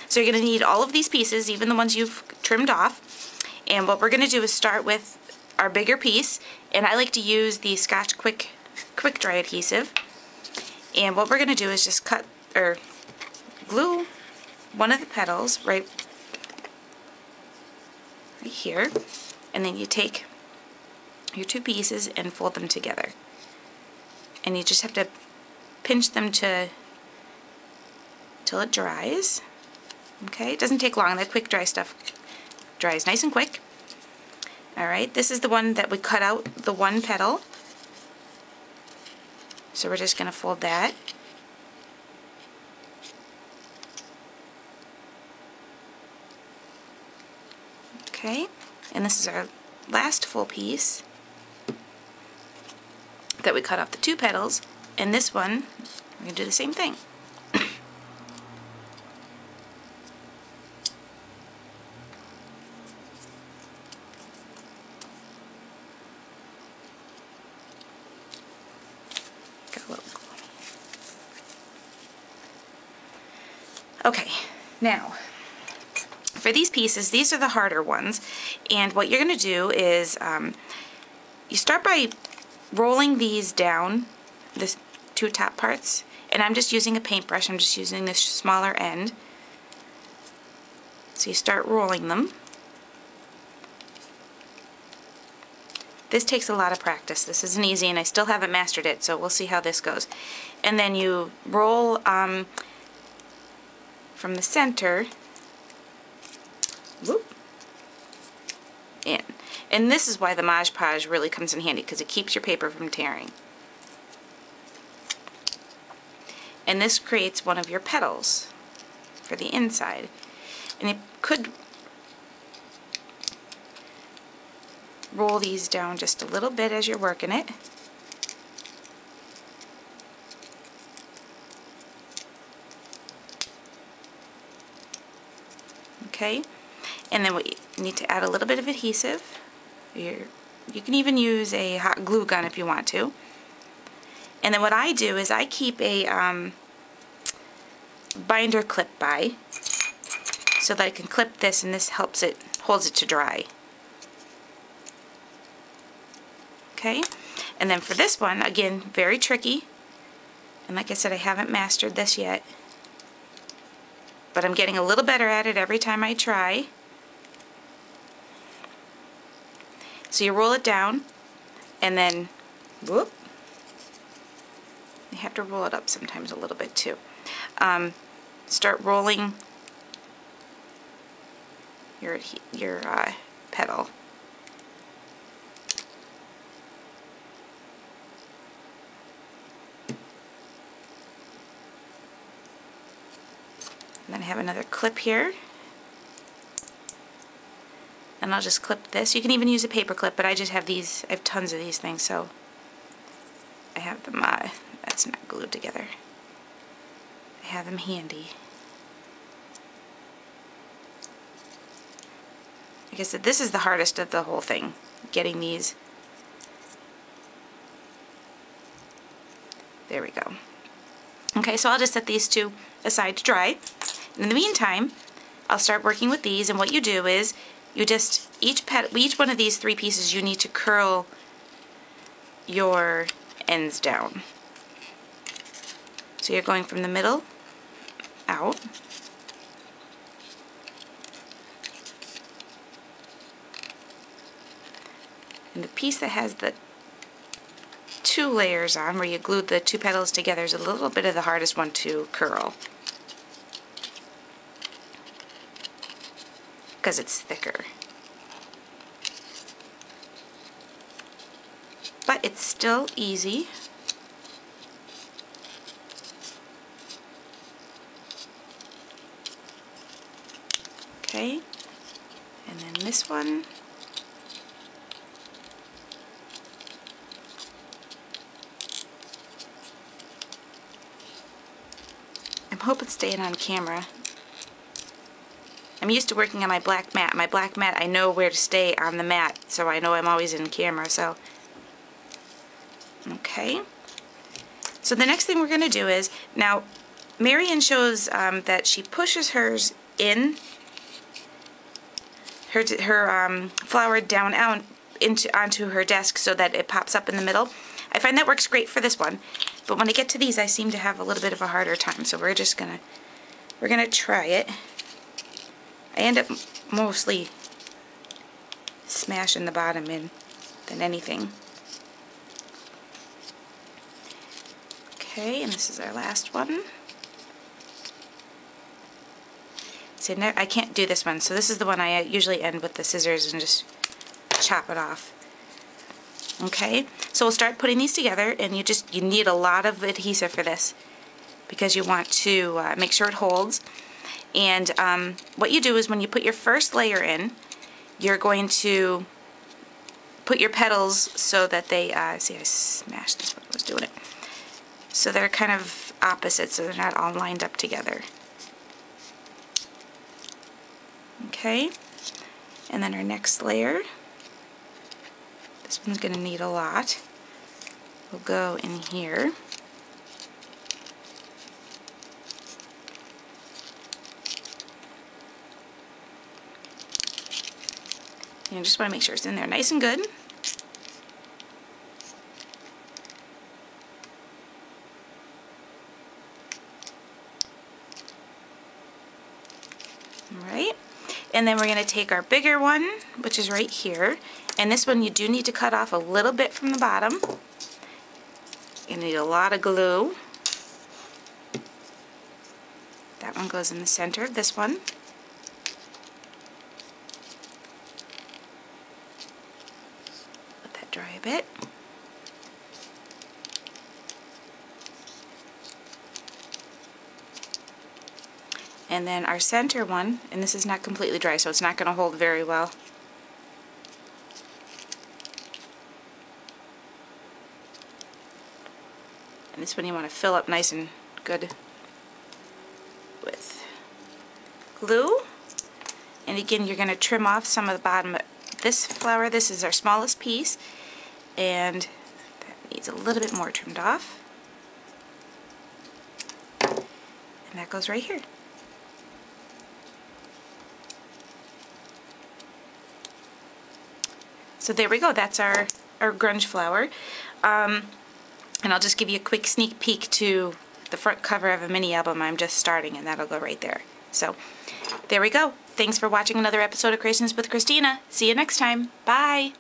So you're going to need all of these pieces, even the ones you've trimmed off. And what we're going to do is start with our bigger piece, and I like to use the Scotch Quick Dry adhesive. And what we're going to do is just cut or glue one of the petals right here, and then you take your two pieces and fold them together. And you just have to pinch them till it dries. Okay, it doesn't take long. The quick dry stuff dries nice and quick. Alright, this is the one that we cut out, the one petal. So we're just going to fold that. Okay, and this is our last full piece that we cut off the two petals, and this one we're going to do the same thing. Okay, now for these pieces, these are the harder ones, and what you're going to do is you start by rolling these down, the two top parts, and I'm just using a paintbrush. I'm just using this smaller end. So you start rolling them. This takes a lot of practice. This isn't easy, and I still haven't mastered it, so we'll see how this goes. And then you roll from the center, whoop, in. And this is why the Mod Podge really comes in handy, because it keeps your paper from tearing. And this creates one of your petals for the inside. And you could roll these down just a little bit as you're working it. Okay, and then we need to add a little bit of adhesive. You can even use a hot glue gun if you want to. And then what I do is I keep a binder clip by, so that I can clip this, and this holds it to dry. Okay, and then for this one, again, very tricky, and like I said, I haven't mastered this yet, but I'm getting a little better at it every time I try. So you roll it down, and then, whoop, you have to roll it up sometimes a little bit too. Start rolling your petal. And then I have another clip here. And I'll just clip this. You can even use a paper clip, but I just have these, I have tons of these things, so I have them, that's not glued together. I have them handy. Like I said, this is the hardest of the whole thing, getting these. There we go. Okay, so I'll just set these two aside to dry. In the meantime, I'll start working with these, and what you do is you just, each one of these three pieces, you need to curl your ends down. So you're going from the middle out. And the piece that has the two layers on, where you glued the two petals together, is a little bit of the hardest one to curl, because it's thicker. But it's still easy. Okay, and then this one. I hope it's staying on camera. I'm used to working on my black mat. My black mat, I know where to stay on the mat, so I know I'm always in camera, so. Okay. So the next thing we're going to do is, now, Marion shows that she pushes hers in her flower down out onto her desk so that it pops up in the middle. I find that works great for this one, but when I get to these I seem to have a little bit of a harder time, so we're gonna try it. I end up mostly smashing the bottom in than anything. Okay, and this is our last one. So I can't do this one, so this is the one I usually end with the scissors and just chop it off. Okay, so we'll start putting these together, and you need a lot of adhesive for this because you want to make sure it holds. And what you do is when you put your first layer in, you're going to put your petals so that they, see, I smashed this when I was doing it, so they're kind of opposite, so they're not all lined up together. Okay, and then our next layer, this one's going to need a lot, will go in here. And I just want to make sure it's in there nice and good. Alright, and then we're going to take our bigger one, which is right here, and this one you do need to cut off a little bit from the bottom. You need a lot of glue. That one goes in the center of this one. Let that dry a bit. And then our center one, and this is not completely dry, so it's not going to hold very well. And this one you want to fill up nice and good with glue. And again, you're going to trim off some of the bottom of this flower. This is our smallest piece, and that needs a little bit more trimmed off. And that goes right here. So there we go, that's our grunge flower. And I'll just give you a quick sneak peek to the front cover of a mini album I'm just starting, and that'll go right there. So there we go. Thanks for watching another episode of Creations with Christina. See you next time. Bye!